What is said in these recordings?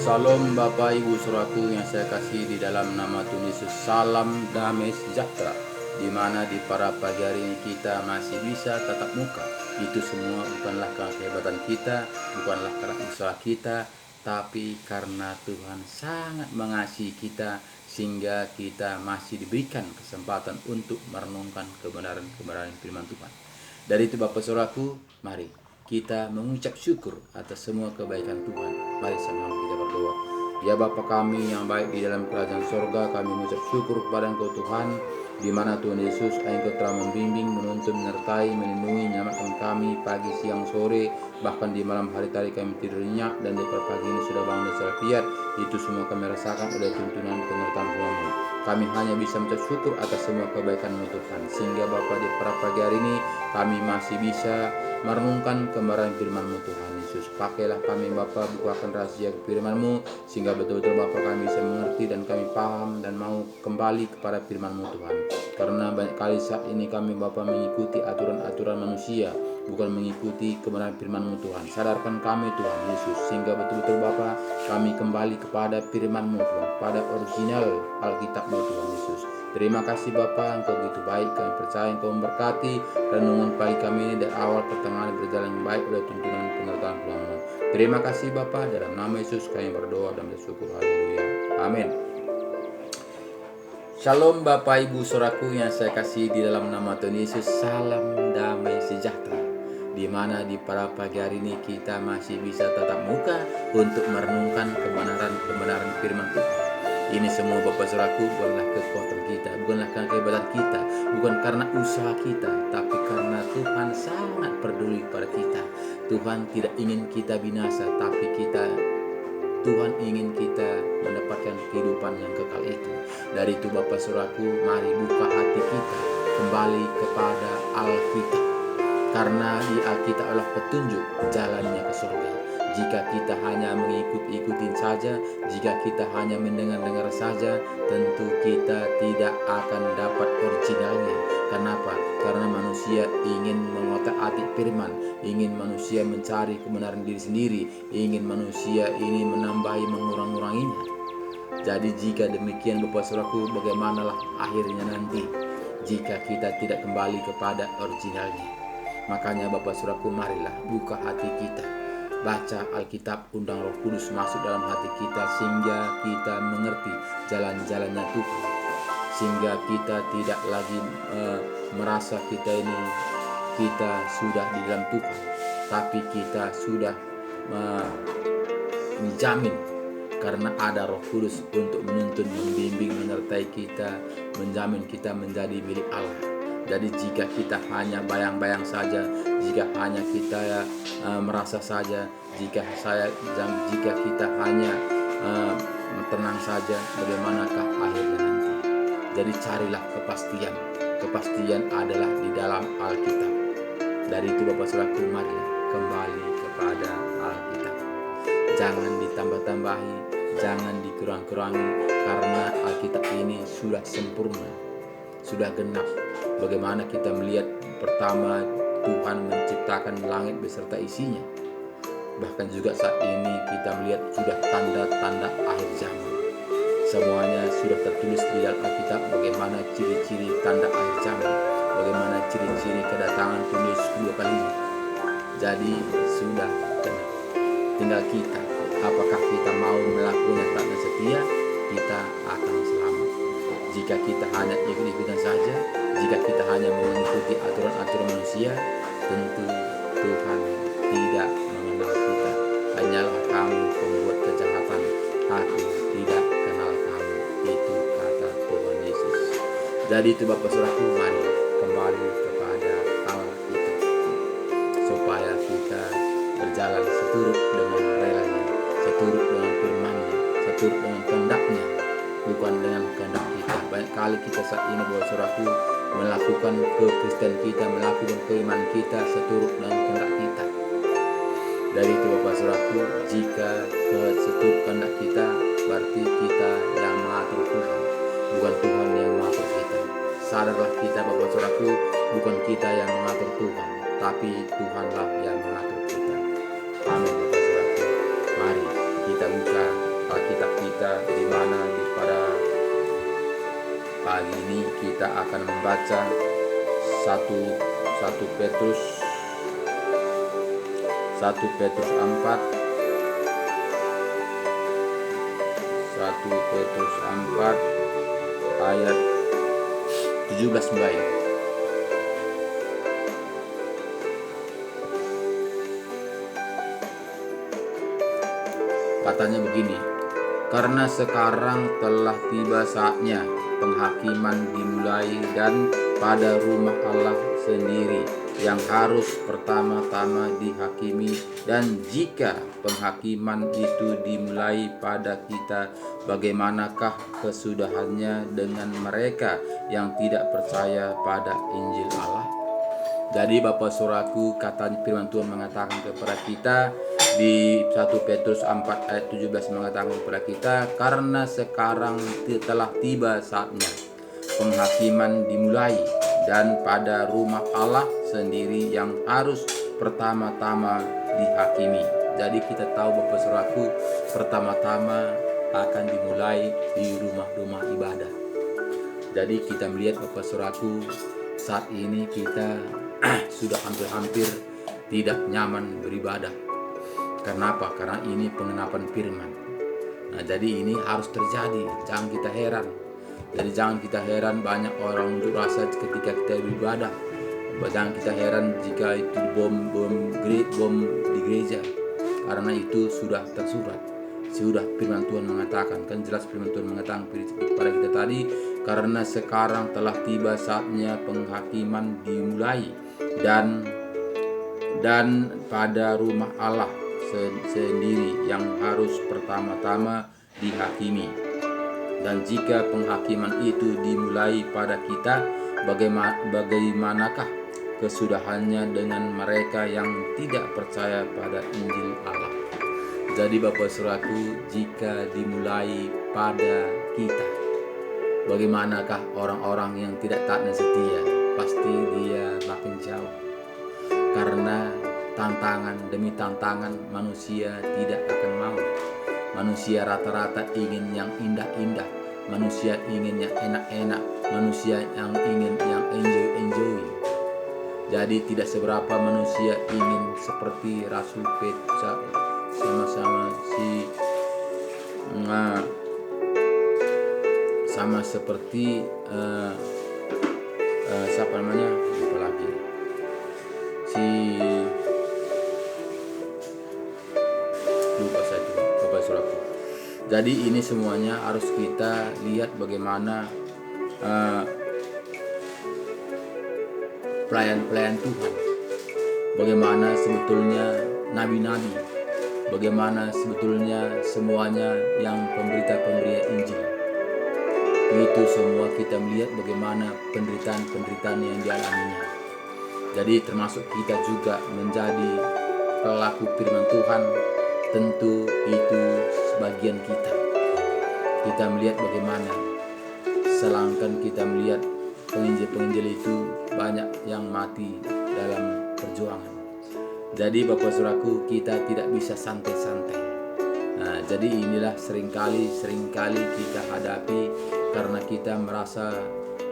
Salam Bapak Ibu Saudaraku yang saya kasih di dalam nama Tuhan Yesus. Salam damai sejahtera. Di mana di pada pagi hari ini kita masih bisa tatap muka. Itu semua bukanlah karena kehebatan kita, bukanlah karena usaha kita, tapi karena Tuhan sangat mengasihi kita sehingga kita masih diberikan kesempatan untuk merenungkan kebenaran-kebenaran firman Tuhan. Dari itu Bapak Saudaraku, mari kita mengucap syukur atas semua kebaikan Tuhan. Mari sama kita berdoa. Ya Bapa kami yang baik di dalam kerajaan sorga, kami mengucap syukur kepada Engkau Tuhan, di mana Tuhan Yesus Engkau telah membimbing, menuntun, menyertai, melindungi, menyelamatkan kami pagi, siang, sore, bahkan di malam hari tadi kami tidur nyenyak, dan di pagi ini sudah bangun dan fiat. Itu semua kami rasakan oleh tuntunan penyertaan Tuhan-Mu. Kami hanya bisa mengucap syukur atas semua kebaikan-Mu Tuhan, sehingga Bapa di pagi hari ini kami masih bisa merenungkan kebenaran firman-Mu Tuhan Yesus. Pakailah kami Bapa, bukakan rahasia firman-Mu sehingga betul-betul Bapa kami bisa mengerti dan kami paham dan mau kembali kepada firman-Mu Tuhan. Karena banyak kali saat ini kami Bapa mengikuti aturan-aturan manusia, bukan mengikuti kebenaran firman-Mu Tuhan. Sadarkan kami Tuhan Yesus sehingga betul-betul Bapa kami kembali kepada firman-Mu Tuhan, pada original Alkitab-Mu Tuhan Yesus. Terima kasih Bapa, Engkau begitu baik, kami percaya Engkau memberkati renungan pagi kami ini dari awal pertengahan berjalan yang baik oleh tuntunan penyertaan Tuhan-Mu. Terima kasih Bapa, dalam nama Yesus kami berdoa dan bersyukur. Haleluya. Amin. Shalom Bapak Ibu Saudaraku yang saya kasih di dalam nama Tuhan Yesus. Salam damai sejahtera. Di mana di pada pagi hari ini kita masih bisa tatap muka untuk merenungkan kebenaran firman Tuhan. Ini semua Bapak Saudaraku bukanlah kekuatan kita, bukanlah karena kehebatan kita, bukan karena usaha kita, tapi karena Tuhan sangat peduli kepada kita. Tuhan tidak ingin kita binasa, tapi Tuhan ingin kita mendapatkan kehidupan yang kekal itu. Dari itu Bapak Saudaraku, mari buka hati kita kembali kepada Alkitab. Karena di Alkitab adalah petunjuk jalannya ke surga. Jika kita hanya mengikuti saja, jika kita hanya mendengar saja, tentu kita tidak akan dapat originalnya. Kenapa? Karena manusia ingin mengotak-atik firman, ingin manusia mencari kebenaran diri sendiri, ingin manusia ini menambahi, mengurang-uranginya. Jadi jika demikian Bapak Saudaraku, bagaimanalah akhirnya nanti jika kita tidak kembali kepada originalnya? Makanya Bapak Saudaraku, marilah buka hati kita. Baca Alkitab, undang Roh Kudus masuk dalam hati kita sehingga kita mengerti jalan-jalannya Tuhan. Sehingga kita tidak lagi merasa kita sudah di dalam Tuhan, tapi kita sudah menjamin karena ada Roh Kudus untuk menuntun, membimbing, menyertai kita, menjamin kita menjadi milik Allah. Jadi jika kita hanya bayang-bayang saja, jika hanya kita merasa saja, jika kita hanya tenang saja, bagaimanakah akhirnya nanti? Jadi carilah kepastian. Kepastian adalah di dalam Alkitab. Dari itu Bapak Saudaraku, marilah kembali kepada Alkitab. Jangan ditambah-tambahi, jangan dikurang-kurangi, karena Alkitab ini sudah sempurna, sudah genap. Bagaimana kita melihat pertama Tuhan menciptakan langit beserta isinya. Bahkan juga saat ini kita melihat sudah tanda-tanda akhir zaman. Semuanya sudah tertulis di dalam Alkitab, bagaimana ciri-ciri tanda akhir zaman, bagaimana ciri-ciri kedatangan Tuhan Yesus kedua kalinya. Jadi sudah genap. Tinggal kita, apakah kita mau melakukan yang taat dan setia, kita akan selamat. Jika kita hanya ikut-ikutan saja, jika kita hanya mengikuti aturan-aturan manusia, tentu Tuhan tidak mengenal kita. Hanyalah kamu pembuat kejahatan, aku tidak kenal kamu. Itu kata Tuhan Yesus. Jadi itu Bapak Saudaraku, mari kembali kepada Alkitab, supaya kita berjalan seturut dengan relanya, seturut dengan firman-Nya, seturut dengan kehendak-Nya, bukan dengan kehendak kita. Banyak kali kita saat ini Bapak Saudaraku melakukan kekristenan kita, melakukan keimanan kita seturut dengan kehendak kita. Dari itu Bapak Saudaraku, jika seturut kehendak kita, berarti kita yang mengatur Tuhan, bukan Tuhan yang mengatur kita. Sadarlah kita Bapak Saudaraku, bukan kita yang mengatur Tuhan, tapi Tuhanlah yang mengatur kita. Amin Bapak Saudaraku. Mari kita buka kita, di mana pada pagi ini kita akan membaca 1 Petrus 4 ayat 17 baik. Katanya begini, karena sekarang telah tiba saatnya penghakiman dimulai, dan pada rumah Allah sendiri yang harus pertama-tama dihakimi. Dan jika penghakiman itu dimulai pada kita, bagaimanakah kesudahannya dengan mereka yang tidak percaya pada Injil Allah? Jadi Bapak Saudaraku, kata firman Tuhan mengatakan kepada kita di 1 Petrus 4 ayat 17 mengatakan kepada kita, karena sekarang telah tiba saatnya penghakiman dimulai, dan pada rumah Allah sendiri yang harus pertama-tama dihakimi. Jadi kita tahu Bapak Saudaraku, pertama-tama akan dimulai di rumah-rumah ibadah. Jadi kita melihat Bapak Saudaraku, saat ini kita sudah hampir-hampir tidak nyaman beribadah. Kenapa? Karena ini pengenapan firman. Nah, jadi ini harus terjadi. Jangan kita heran. Jadi jangan kita heran banyak orang unjuk rasa ketika kita beribadah. Jangan kita heran jika itu bom di gereja. Karena itu sudah tersurat. Sudah firman Tuhan mengatakan, kan jelas firman Tuhan mengatakan kepada kita tadi, karena sekarang telah tiba saatnya penghakiman dimulai, dan pada rumah Allah sendiri yang harus pertama-tama dihakimi. Dan jika penghakiman itu dimulai pada kita, bagaimanakah kesudahannya dengan mereka yang tidak percaya pada Injil Allah? Jadi Bapak Saudaraku, jika dimulai pada kita, bagaimanakah orang-orang yang tidak taat dan setia? Pasti dia makin jauh. Karena tantangan demi tantangan, manusia tidak akan mau. Manusia rata-rata ingin yang indah-indah, manusia ingin yang enak-enak, manusia yang ingin yang enjoy. Jadi tidak seberapa manusia ingin seperti Rasul Petrus sama seperti siapa namanya, lupa lagi, lupa saya itu Bapak Saudaraku. Jadi ini semuanya harus kita lihat bagaimana pelayan-pelayan Tuhan, bagaimana sebetulnya nabi-nabi, bagaimana sebetulnya semuanya yang pemberita-pemberita Injil. Itu semua kita melihat bagaimana penderitaan-penderitaan yang dialaminya. Jadi termasuk kita juga menjadi pelaku firman Tuhan, tentu itu sebagian kita. Kita melihat bagaimana selangkan kita melihat penginjil-penginjil itu banyak yang mati dalam perjuangan. Jadi Bapak Saudaraku, kita tidak bisa santai-santai. Nah, jadi inilah seringkali kita hadapi karena kita merasa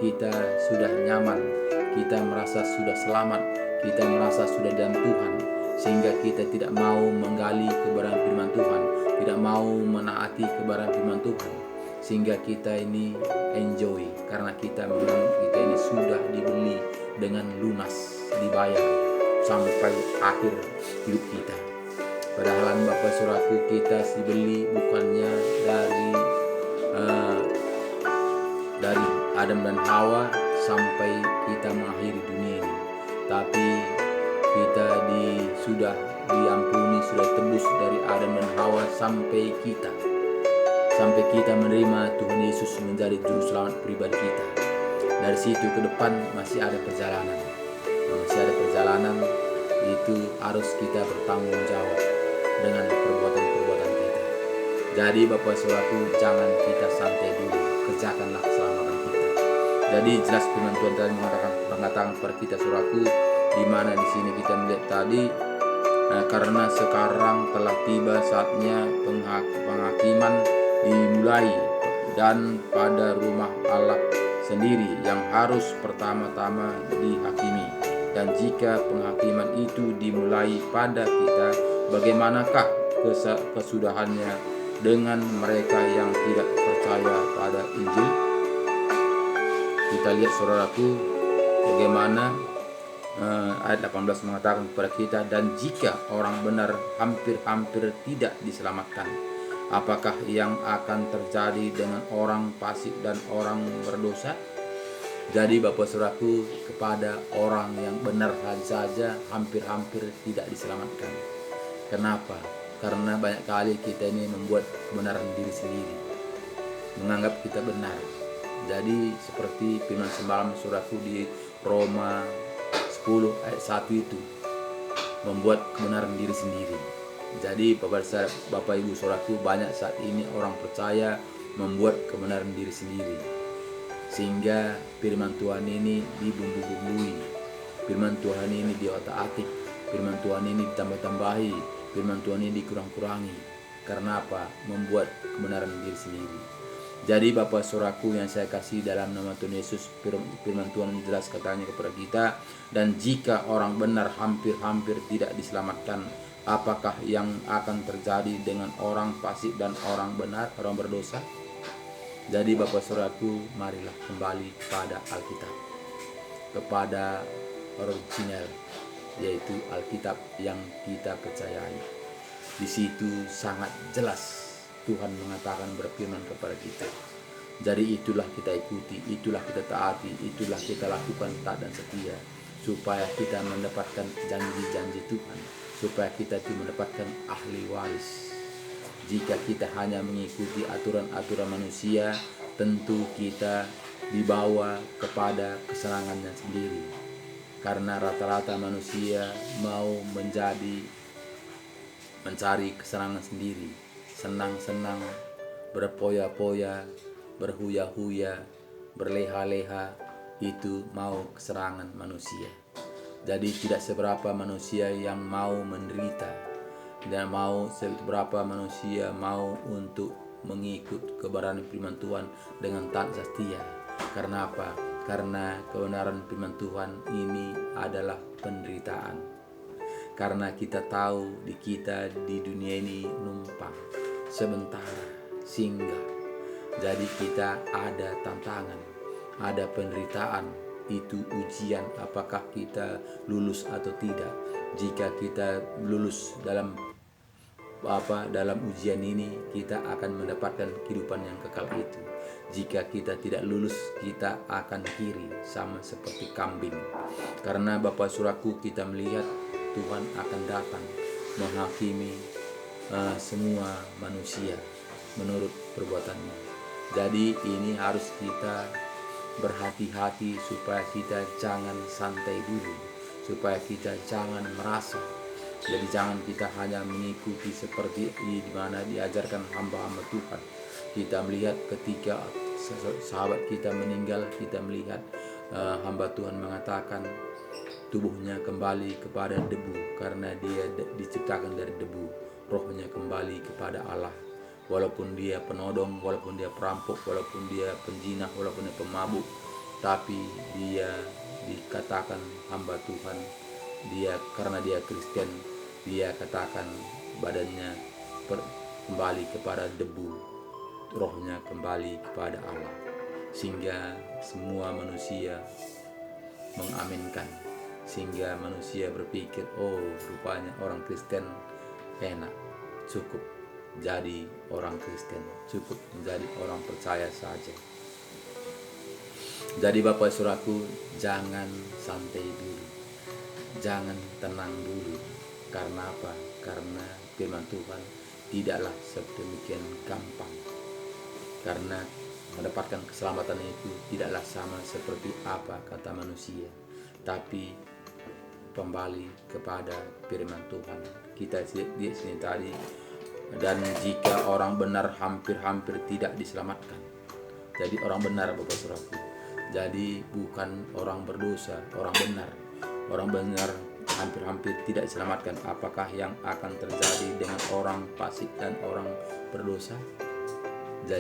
kita sudah nyaman, kita merasa sudah selamat, kita merasa sudah dalam Tuhan, sehingga kita tidak mau menggali kebenaran firman Tuhan, tidak mau menaati kebenaran firman Tuhan, sehingga kita ini enjoy karena kita memang kita ini sudah dibeli dengan lunas, dibayar sampai akhir hidup kita. Padahal Bapak Saudaraku, kita dibeli bukannya dari Adam dan Hawa sampai kita mengakhiri dunia ini, tapi kita sudah diampuni, sudah tebus dari Adam dan Hawa sampai kita menerima Tuhan Yesus menjadi juru selamat pribadi kita. Dari situ ke depan masih ada perjalanan. Itu harus kita bertanggung jawab dengan perbuatan-perbuatan kita. Jadi Bapak Saudaraku, jangan kita santai dulu, kerjakanlah keselamatan kita. Jadi jelas firman Tuhan tadi mengatakan kepada kita Saudaraku, di mana di sini kita melihat tadi, karena sekarang telah tiba saatnya penghakiman dimulai dimulai dan pada rumah Allah sendiri yang harus pertama-tama dihakimi. Dan jika penghakiman itu dimulai pada kita, bagaimanakah kesudahannya dengan mereka yang tidak percaya pada Injil? Kita lihat saudaraku bagaimana ayat 18 mengatakan kepada kita, dan jika orang benar hampir-hampir tidak diselamatkan, apakah yang akan terjadi dengan orang fasik dan orang berdosa? Jadi Bapak Saudaraku, kepada orang yang benar saja hampir-hampir tidak diselamatkan. Kenapa? Karena banyak kali kita ini membuat kebenaran diri sendiri, menganggap kita benar. Jadi seperti firman semalam Saudaraku di Roma 10 ayat 1 itu, membuat kebenaran diri sendiri. Jadi Bapak Ibu Saudaraku, banyak saat ini orang percaya membuat kebenaran diri sendiri, sehingga firman Tuhan ini dibumbu-bumbui, firman Tuhan ini diotak-atik, firman Tuhan ini ditambah-tambahi, firman Tuhan ini dikurang-kurangi. Karena apa? Membuat kebenaran diri sendiri. Jadi Bapak Saudaraku yang saya kasih dalam nama Tuhan Yesus, firman Tuhan jelas katanya kepada kita, dan jika orang benar hampir-hampir tidak diselamatkan, apakah yang akan terjadi dengan orang fasik dan orang benar, orang berdosa? Jadi Bapak Saudaraku, marilah kembali kepada Alkitab, kepada original, yaitu Alkitab yang kita percayai. Di situ sangat jelas Tuhan mengatakan, berfirman kepada kita. Jadi itulah kita ikuti, itulah kita taati, itulah kita lakukan taat dan setia, supaya kita mendapatkan janji-janji Tuhan, supaya kita itu mendapatkan ahli waris. Jika kita hanya mengikuti aturan-aturan manusia, tentu kita dibawa kepada kesenangannya sendiri. Karena rata-rata manusia mau mencari kesenangan sendiri, senang-senang, berpoya-poya, berhuya-huya, berleha-leha, itu mau kesenangan manusia. Jadi tidak seberapa manusia yang mau menderita, dan mau seberapa manusia mau untuk mengikut kebenaran firman Tuhan dengan taat setia. Karena apa? Karena kebenaran firman Tuhan ini adalah penderitaan. Karena kita tahu kita di dunia ini numpang sementara, singgah. Jadi kita ada tantangan, ada penderitaan, itu ujian apakah kita lulus atau tidak. Jika kita lulus dalam ujian ini, kita akan mendapatkan kehidupan yang kekal itu. Jika kita tidak lulus, kita akan kiri sama seperti kambing. Karena Bapak Saudaraku, kita melihat Tuhan akan datang menghakimi semua manusia menurut perbuatannya. Jadi ini harus kita berhati-hati supaya kita jangan santai dulu, supaya kita jangan merasa. Jadi jangan kita hanya mengikuti seperti di mana diajarkan hamba-hamba Tuhan. Kita melihat ketika sahabat kita meninggal, kita melihat hamba Tuhan mengatakan tubuhnya kembali kepada debu, karena dia diciptakan dari debu. Rohnya kembali kepada Allah. Walaupun dia penodong, walaupun dia perampok, walaupun dia penjinah, walaupun dia pemabuk, tapi dia dikatakan hamba Tuhan. Dia karena dia Kristen, dia katakan badannya kembali kepada debu, rohnya kembali kepada Allah. Sehingga semua manusia mengaminkan, sehingga manusia berpikir, oh rupanya orang Kristen enak, cukup jadi orang Kristen, cukup menjadi orang percaya saja. Jadi Bapak Saudaraku, jangan santai dulu, jangan tenang dulu. Karena apa? Karena firman Tuhan tidaklah sedemikian gampang. Karena mendapatkan keselamatan itu tidaklah sama seperti apa kata manusia, tapi kembali kepada firman Tuhan. Kita lihat sini tadi, dan jika orang benar hampir-hampir tidak diselamatkan. Jadi orang benar Bapak Saudaraku, jadi bukan orang berdosa, orang benar. Orang benar hampir-hampir tidak diselamatkan. Apakah yang akan terjadi dengan orang fasik dan orang berdosa?